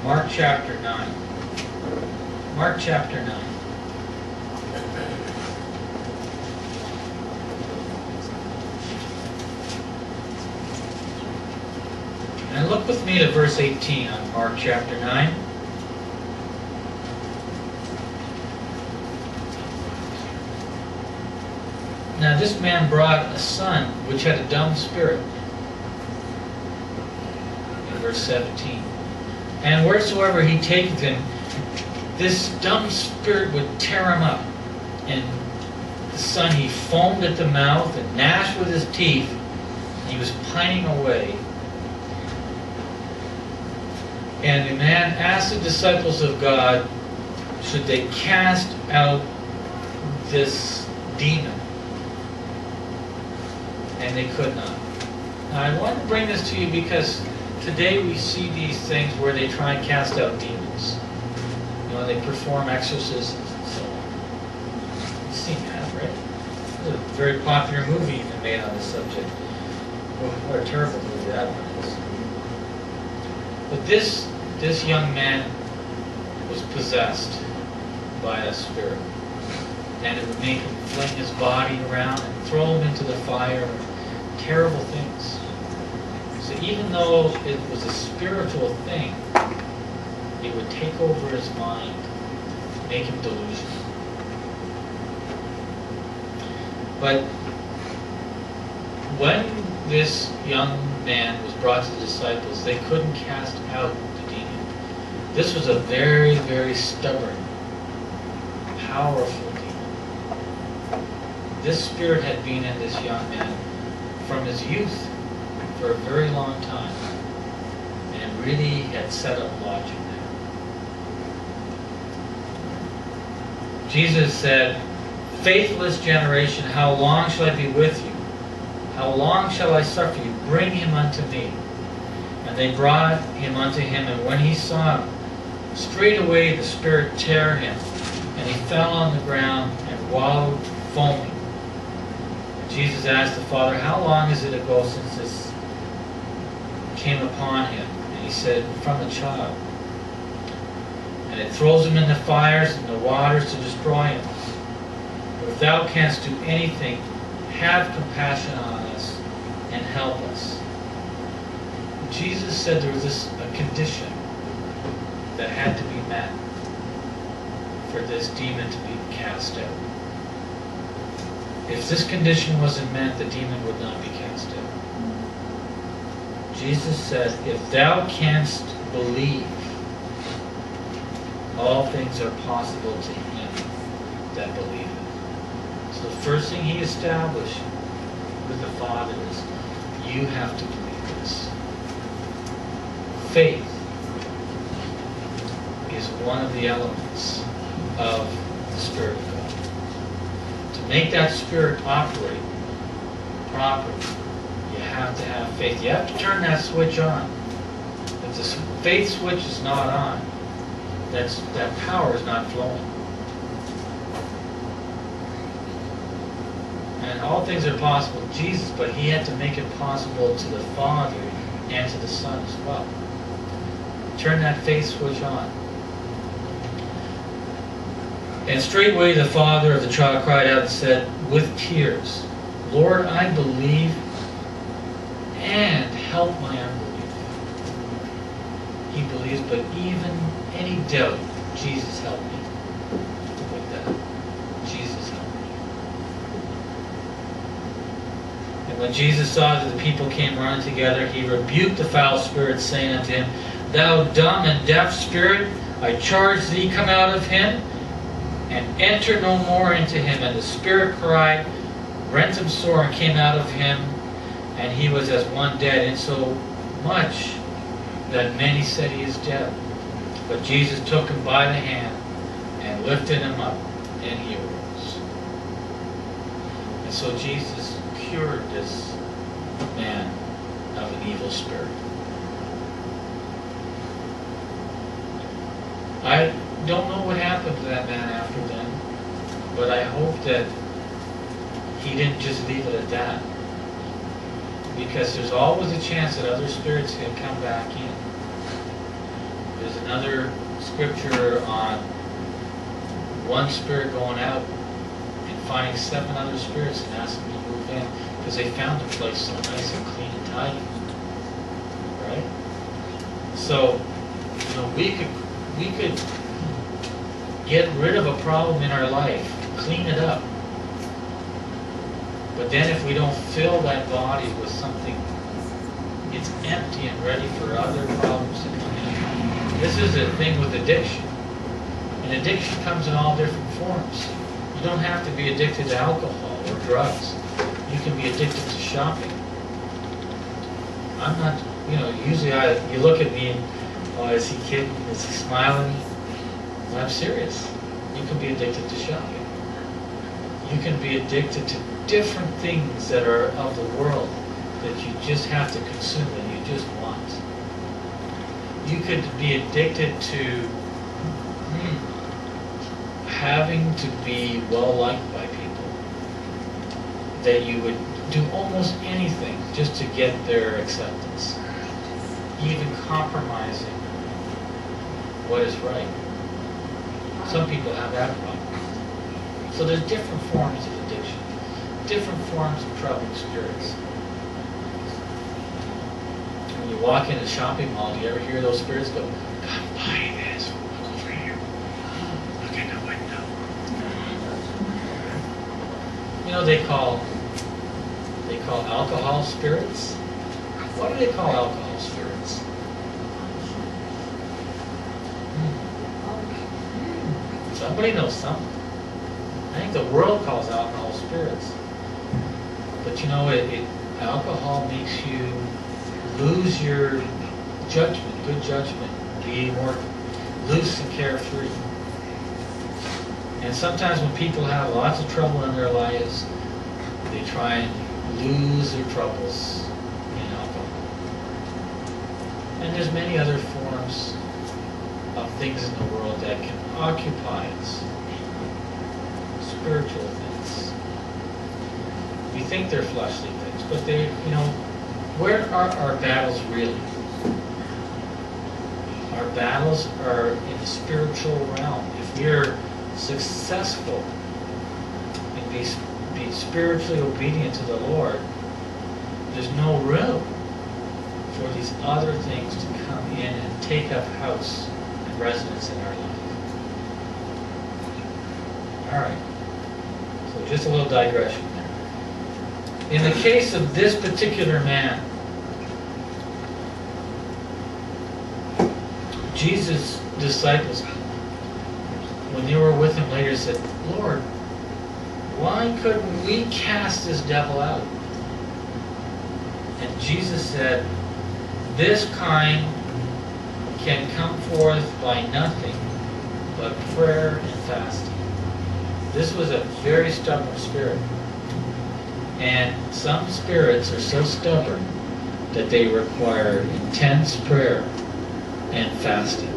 Mark chapter 9. Mark chapter 9. And look with me to verse 18 on Mark chapter 9. Now this man brought a son which had a dumb spirit. In verse 17. And wheresoever he taketh him, this dumb spirit would tear him up. And the son, he foamed at the mouth and gnashed with his teeth. And he was pining away. And the man asked the disciples of God, should they cast out this demon? And they could not. Now I want to bring this to you because today we see these things where they try and cast out demons. You know, they perform exorcisms and so on. You've seen that, right? There's a very popular movie even made on this subject. What a terrible movie that one is. But this young man was possessed by a spirit. And it would make him fling his body around and throw him into the fire. Terrible things. So even though it was a spiritual thing, it would take over his mind, make him delusional. But when this young man was brought to the disciples, they couldn't cast out the demon. This was a very, very stubborn, powerful demon. This spirit had been in this young man from his youth for a very long time, and it really had set up lodging there. Jesus said, faithless generation, how long shall I be with you? How long shall I suffer you? Bring him unto me. And they brought him unto him, and when he saw him, straightway the spirit tear him, and he fell on the ground and wallowed foaming. Jesus asked the father, how long is it ago since this came upon him? And he said, from a child. And it throws him in the fires and the waters to destroy him. But if thou canst do anything, have compassion on us and help us. Jesus said there was a condition that had to be met for this demon to be cast out. If this condition wasn't met, the demon would not be cast out. Jesus said, if thou canst believe, all things are possible to him that believeth. So the first thing he established with the Father is, you have to believe this. Faith is one of the elements of the Spirit of God. To make that Spirit operate properly, you have to have faith. You have to turn that switch on. If the faith switch is not on, that power is not flowing. And all things are possible to Jesus, but he had to make it possible to the Father and to the Son as well. Turn that faith switch on. And straightway the father of the child cried out and said with tears, Lord, I believe, and help my unbelief. He believes, but even any doubt, Jesus help me with that. Jesus help me. And when Jesus saw that the people came running together, he rebuked the foul spirit, saying unto him, Thou dumb and deaf spirit, I charge thee, come out of him, and enter no more into him. And the spirit cried, rent him sore, and came out of him, and he was as one dead, insomuch that many said he is dead. But Jesus took him by the hand and lifted him up, and he arose. And so Jesus cured this man of an evil spirit. I don't know what happened to that man after then, but I hope that he didn't just leave it at that. Because there's always a chance that other spirits can come back in. There's another scripture on one spirit going out and finding 7 other spirits and asking them to move in because they found the place so nice and clean and tidy. Right? So, we could get rid of a problem in our life, clean it up. But then if we don't fill that body with something, it's empty and ready for other problems to come in. This is the thing with addiction. And addiction comes in all different forms. You don't have to be addicted to alcohol or drugs. You can be addicted to shopping. I'm not, usually you look at me and, oh, is he kidding? Is he smiling? Well, I'm serious. You can be addicted to shopping. You can be addicted to different things that are of the world that you just have to consume and you just want. You could be addicted to having to be well liked by people. That you would do almost anything just to get their acceptance. Even compromising what is right. Some people have that problem. So there's different forms of addiction, different forms of troubling spirits. When you walk in a shopping mall, do you ever hear those spirits go, "Come buy this, look over here, look in the window"? They call alcohol spirits. What do they call alcohol spirits? Somebody knows something. I think the world calls alcohol spirits. But alcohol makes you lose your judgment, good judgment, be more loose and carefree. And sometimes when people have lots of trouble in their lives, they try and lose their troubles in alcohol. And there's many other forms of things in the world that can occupy us. Spiritual things. We think they're fleshly things, but they, where are our battles really? Our battles are in the spiritual realm. If we're successful in being spiritually obedient to the Lord, there's no room for these other things to come in and take up house and residence in our life. All right. So just a little digression there. In the case of this particular man, Jesus' disciples, when they were with him later, said, "Lord, why couldn't we cast this devil out?" And Jesus said, "This kind can come forth by nothing but prayer and fasting." This was a very stubborn spirit. And some spirits are so stubborn that they require intense prayer and fasting.